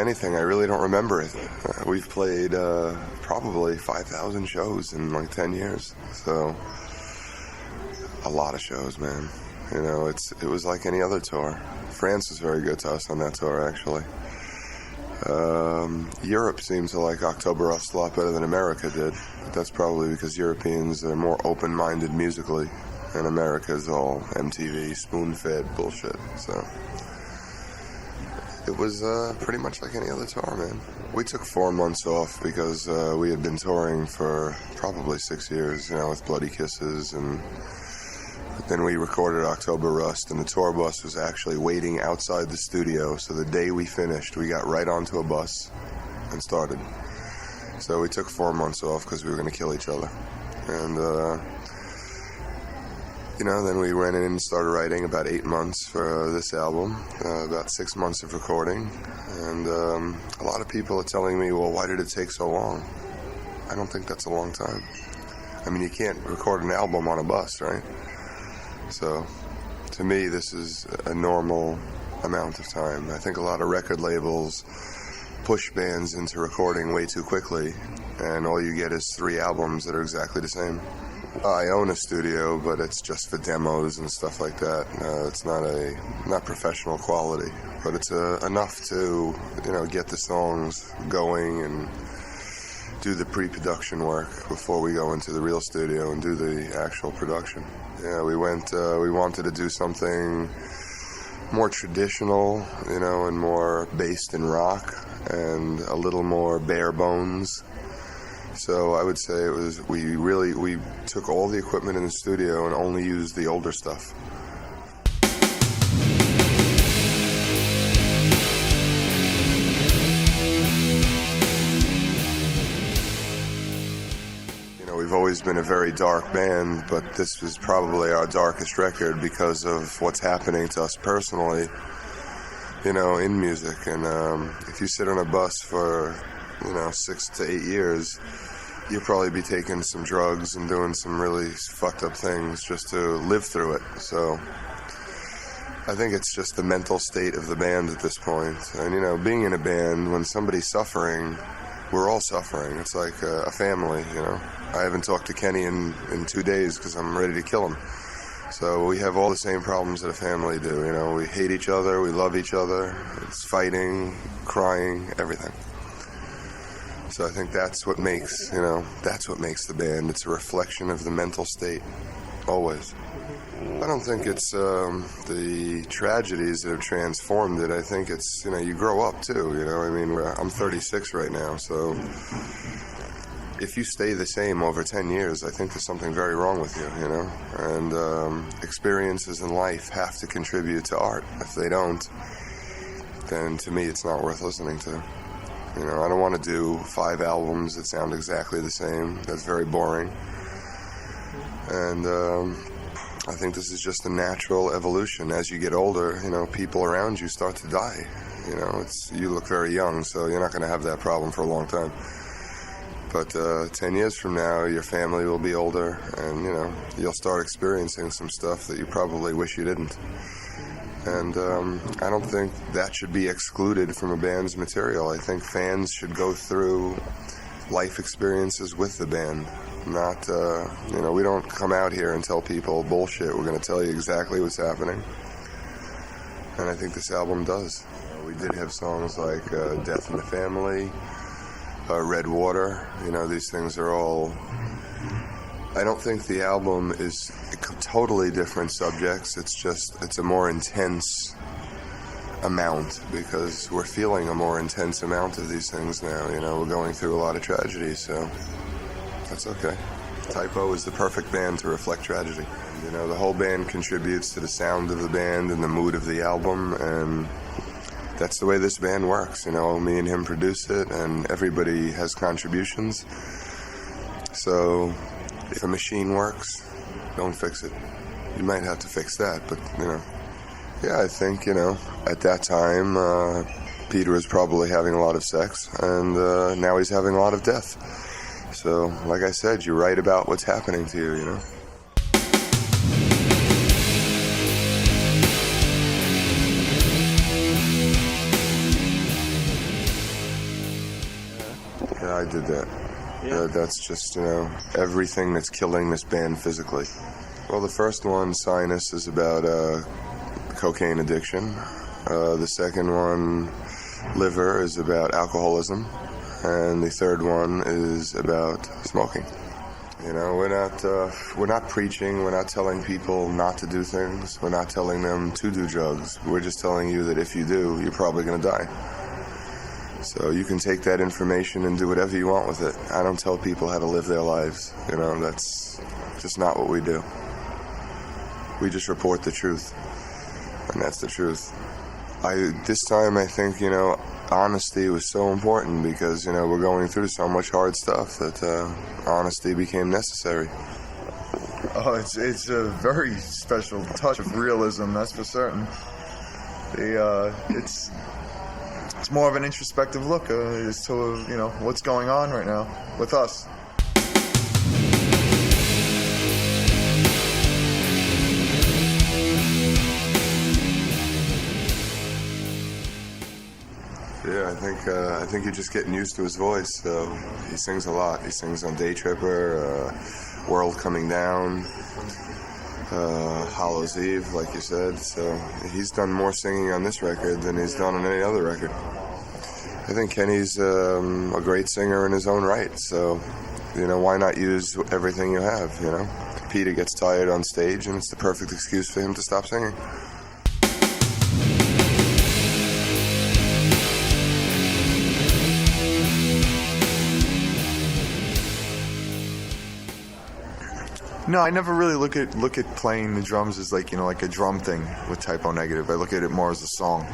anything. I really don't remember it. We've played probably 5,000 shows in like 10 years. So, a lot of shows, man. You know, it was like any other tour. France was very good to us on that tour, actually. Europe seems to like Oktoberfest a lot better than America did. But that's probably because Europeans are more open-minded musically, and America's all MTV, spoon-fed bullshit. So it was pretty much like any other tour, man. We took 4 months off because we had been touring for probably 6 years, you know, with Bloody Kisses, and then we recorded October Rust, and the tour bus was actually waiting outside the studio. So the day we finished, we got right onto a bus and started. So we took 4 months off because we were going to kill each other. And, you know, then we went in and started writing about 8 months for this album, about 6 months of recording. And a lot of people are telling me, well, why did it take so long? I don't think that's a long time. I mean, you can't record an album on a bus, right? So, to me, this is a normal amount of time. I think a lot of record labels push bands into recording way too quickly, and all you get is 3 albums that are exactly the same. I own a studio, but it's just for demos and stuff like that. It's not professional quality, but it's enough to, you know, get the songs going and do the pre-production work before we go into the real studio and do the actual production. Yeah, we wanted to do something more traditional, you know, and more based in rock and a little more bare bones. So I would say we took all the equipment in the studio and only used the older stuff. We've always been a very dark band, but this was probably our darkest record because of what's happening to us personally, you know, in music. And if you sit on a bus for, you know, 6 to 8 years, you'll probably be taking some drugs and doing some really fucked up things just to live through it. So I think it's just the mental state of the band at this point. And, you know, being in a band, when somebody's suffering, we're all suffering. It's like a family, you know. I haven't talked to Kenny in 2 days because I'm ready to kill him. So we have all the same problems that a family do, you know. We hate each other, we love each other. It's fighting, crying, everything. So I think that's what makes the band. It's a reflection of the mental state, always. I don't think it's the tragedies that have transformed it. I think it's, you know, you grow up too, you know. I mean, I'm 36 right now, so if you stay the same over 10 years, I think there's something very wrong with you, you know. And experiences in life have to contribute to art. If they don't, then to me it's not worth listening to. You know, I don't want to do 5 albums that sound exactly the same. That's very boring. And I think this is just a natural evolution. As you get older, you know, people around you start to die. You know, you look very young, so you're not going to have that problem for a long time. But 10 years from now, your family will be older, and, you know, you'll start experiencing some stuff that you probably wish you didn't. And I don't think that should be excluded from a band's material. I think fans should go through life experiences with the band. Not, you know, we don't come out here and tell people bullshit. We're going to tell you exactly what's happening. And I think this album does. We did have songs like Death in the Family, Red Water. You know, these things are all... I don't think the album is totally different subjects. It's a more intense amount because we're feeling a more intense amount of these things now. You know, we're going through a lot of tragedy, so that's okay. Typo is the perfect band to reflect tragedy. You know, the whole band contributes to the sound of the band and the mood of the album, and that's the way this band works. You know, me and him produce it, and everybody has contributions. So if a machine works, don't fix it. You might have to fix that, but, you know. Yeah, I think, you know, at that time, Peter was probably having a lot of sex, and now he's having a lot of death. So, like I said, you write about what's happening to you, you know. God did that. That's just, everything that's killing this band physically. Well, the first one, Sinus, is about cocaine addiction. The second one, Liver, is about alcoholism. And the third one is about smoking. We're not preaching. We're not telling people not to do things. We're not telling them to do drugs. We're just telling you that if you do, you're probably going to die. So you can take that information and do whatever you want with it. I don't tell people how to live their lives. That's just not what we do. We just report the truth, and that's the truth. This time I think, honesty was so important because, we're going through so much hard stuff that honesty became necessary. Oh, it's a very special touch of realism, that's for certain. It's more of an introspective look as to, what's going on right now with us. Yeah, I think you're just getting used to his voice. He sings a lot. He sings on Day Tripper, World Coming Down, Hallows Eve, like you said. So he's done more singing on this record than he's done on any other record. I think Kenny's a great singer in his own right. So, why not use everything you have, Peter gets tired on stage, and it's the perfect excuse for him to stop singing. No, I never really look at playing the drums as like a drum thing with Typo Negative. I look at it more as a song,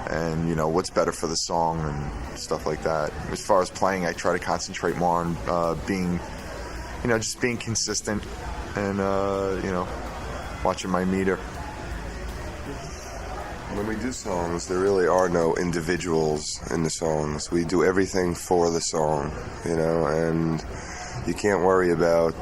and what's better for the song and stuff like that. As far as playing, I try to concentrate more on being consistent and watching my meter. When we do songs, there really are no individuals in the songs. We do everything for the song, and you can't worry about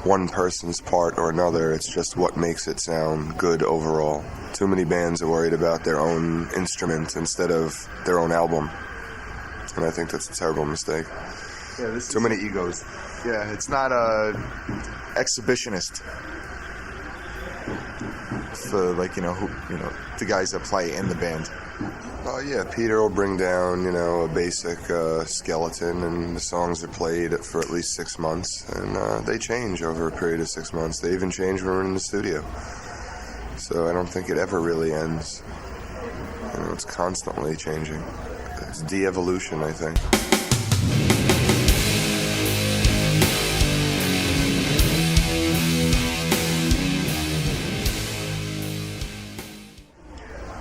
one person's part or another. It's just what makes it sound good overall. Too many bands are worried about their own instrument instead of their own album, and I think that's a terrible mistake. Yeah, too many egos. Yeah, it's not exhibitionist for the guys that play in the band. Oh yeah, Peter will bring down a basic skeleton, and the songs are played for at least 6 months, and they change over a period of 6 months. They even change when we're in the studio. So I don't think it ever really ends. It's constantly changing. It's de-evolution, I think.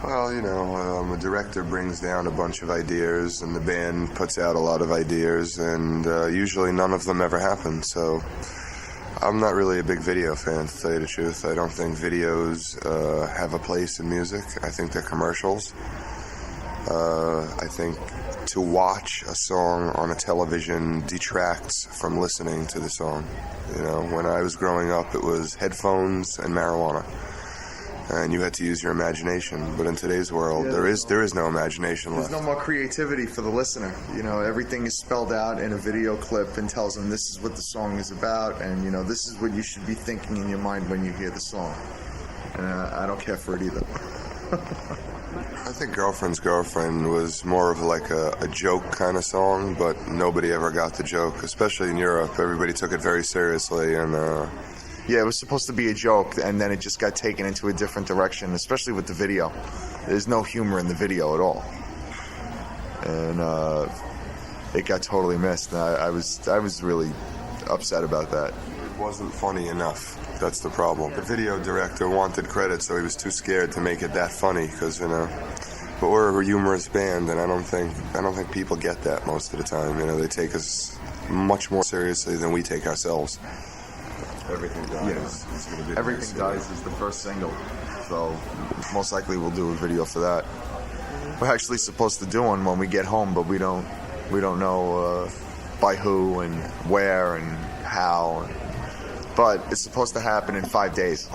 Well, a director brings down a bunch of ideas, and the band puts out a lot of ideas, and usually none of them ever happen. So I'm not really a big video fan, to tell you the truth. I don't think videos have a place in music. I think they're commercials. I think to watch a song on a television detracts from listening to the song. When I was growing up, it was headphones and marijuana, and you had to use your imagination. But in today's world, there is no imagination left. There's no more creativity for the listener. Everything is spelled out in a video clip and tells them this is what the song is about, and this is what you should be thinking in your mind when you hear the song. And I don't care for it either. I think Girlfriend's Girlfriend was more of like a joke kind of song, but nobody ever got the joke, especially in Europe. Everybody took it very seriously, and yeah, it was supposed to be a joke, and then it just got taken into a different direction, especially with the video. There's no humor in the video at all, and it got totally missed. And I was really upset about that. It wasn't funny enough. That's the problem. The video director wanted credit, so he was too scared to make it that funny, because but we're a humorous band, and I don't think people get that most of the time. They take us much more seriously than we take ourselves. Everything Dies. Yeah. Everything Dies is the first single, so most likely we'll do a video for that. We're actually supposed to do one when we get home, but we don't know by who and where and how. But it's supposed to happen in 5 days.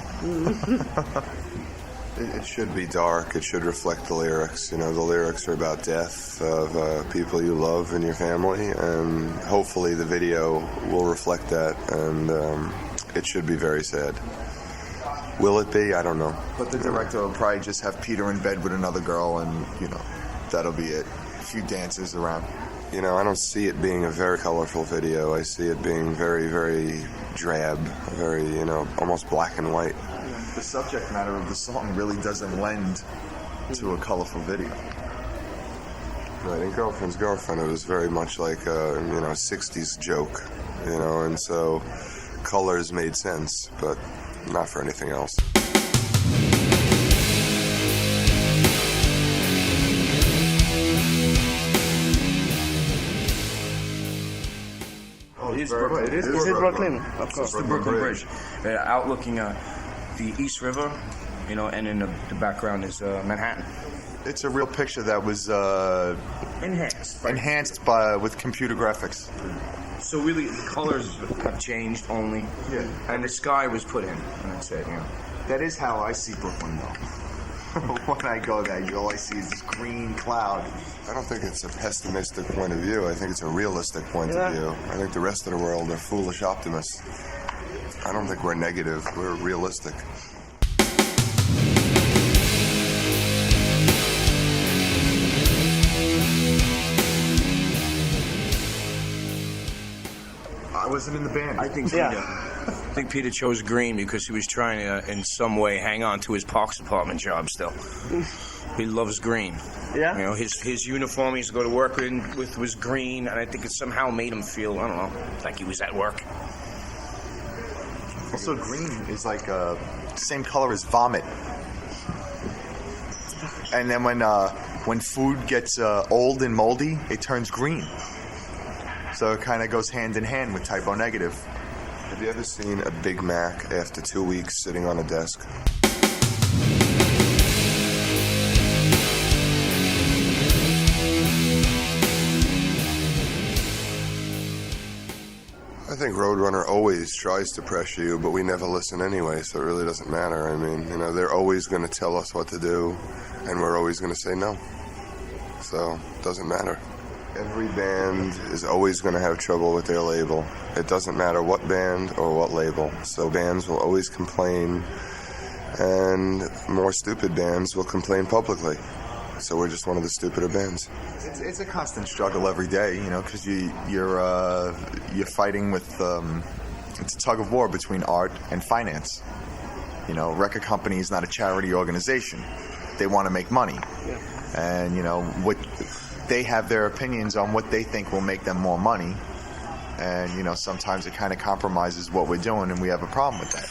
It should be dark. It should reflect the lyrics. You know, the lyrics are about death of people you love in your family, and hopefully the video will reflect that, and it should be very sad. Will it be? I don't know. But the director will probably just have Peter in bed with another girl, and, you know, that'll be it. A few dances around. You know, I don't see it being a very colorful video. I see it being very, very drab, very, you know, almost black and white. The subject matter of the song really doesn't lend to a colorful video. Right, in Girlfriend's Girlfriend, it was very much like a, you know, 60s joke, you know, and so colors made sense, but not for anything else. It is Brooklyn. It is Brooklyn. Of course, the Brooklyn Bridge. Outlooking the East River, you know, and in the background is Manhattan. It's a real picture that was enhanced by with computer graphics. So really, the colors have changed only, and the sky was put in, and that's it. You know. That is how I see Brooklyn, though. When I go there, all I see is this green cloud. I don't think it's a pessimistic point of view. I think it's a realistic point of view. I think the rest of the world are foolish optimists. I don't think we're negative. We're realistic. I wasn't in the band. I think Peter chose green because he was trying to, in some way, hang on to his Parks Department job still. He loves green. Yeah? You know, his uniform he used to go to work with was green, and I think it somehow made him feel, I don't know, like he was at work. Also, green is like same color as vomit. And then when food gets old and moldy, it turns green. So it kind of goes hand in hand with typo negative. Have you ever seen a Big Mac after 2 weeks sitting on a desk? I think Roadrunner always tries to pressure you, but we never listen anyway, so it really doesn't matter. I mean, you know, they're always going to tell us what to do, and we're always going to say no. So, it doesn't matter. Every band is always going to have trouble with their label. It doesn't matter what band or what label. So bands will always complain, and more stupid bands will complain publicly. So we're just one of the stupider bands. It's a constant struggle every day, you know, because you're fighting with it's a tug of war between art and finance. You know, record company is not a charity organization; they want to make money, and you know what. They have their opinions on what they think will make them more money, and you know sometimes it kind of compromises what we're doing, and we have a problem with that.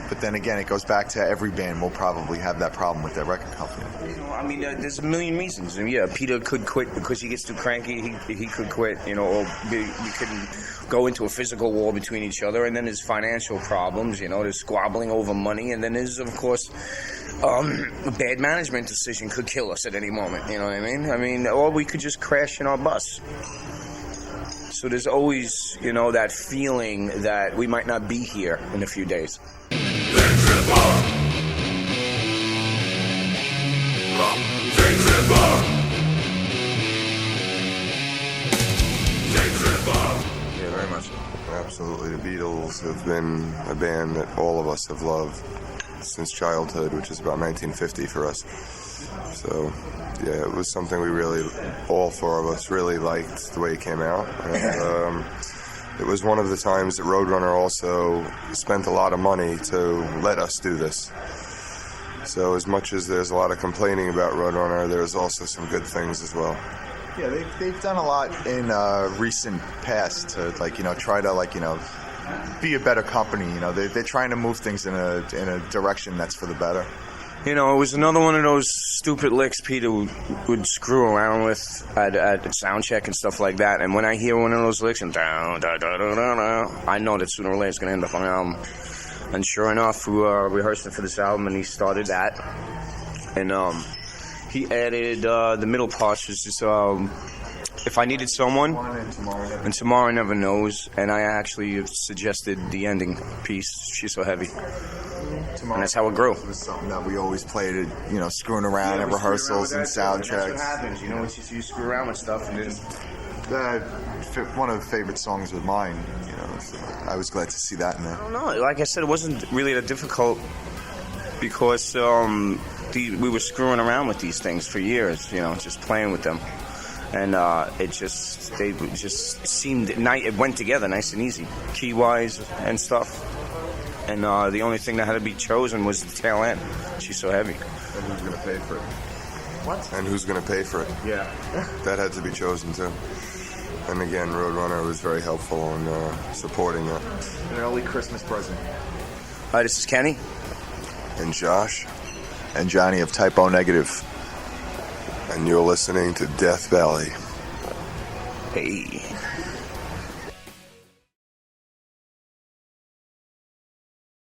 But then again, it goes back to every band will probably have that problem with their record company. You know, I mean, there's a million reasons. And yeah, Peter could quit because he gets too cranky. He could quit, you know, or we could go into a physical war between each other. And then there's financial problems, you know, there's squabbling over money. And then there's, of course, a bad management decision could kill us at any moment, you know what I mean? I mean, or we could just crash in our bus. So there's always, you know, that feeling that we might not be here in a few days. Yeah, very much. Absolutely. The Beatles have been a band that all of us have loved since childhood, which is about 1950 for us. So, yeah, it was something we really, all four of us, really liked the way it came out. And, it was one of the times that Roadrunner also spent a lot of money to let us do this. So as much as there's a lot of complaining about Roadrunner, there's also some good things as well. Yeah, they've done a lot in recent past to, like, you know, try to, like, you know, be a better company. You know, they're trying to move things in a direction that's for the better. You know, it was another one of those stupid licks Peter would screw around with at sound check and stuff like that. And when I hear one of those licks and down, I know that sooner or later it's going to end up on an album. And sure enough, we were rehearsing for this album, and he started that. And he added the middle parts was just if I needed someone, and Tomorrow Never Knows. And I actually suggested the ending piece, She's So Heavy. and that's how it grew. It was something that we always played at, screwing around at rehearsals and sound That's what checks. happens, it's just you screw around with stuff and then. One of the favorite songs of mine, so I was glad to see that in there. I don't know. Like I said, it wasn't really that difficult because we were screwing around with these things for years, just playing with them. And they just seemed, it went together nice and easy, key-wise and stuff. And the only thing that had to be chosen was the tail end. She's so heavy. And who's going to pay for it? What? And who's going to pay for it? Yeah. That had to be chosen too. And again, Roadrunner was very helpful in supporting it. An early Christmas present. Hi, this is Kenny. And Josh. And Johnny of Type O Negative. And you're listening to Death Valley. Hey.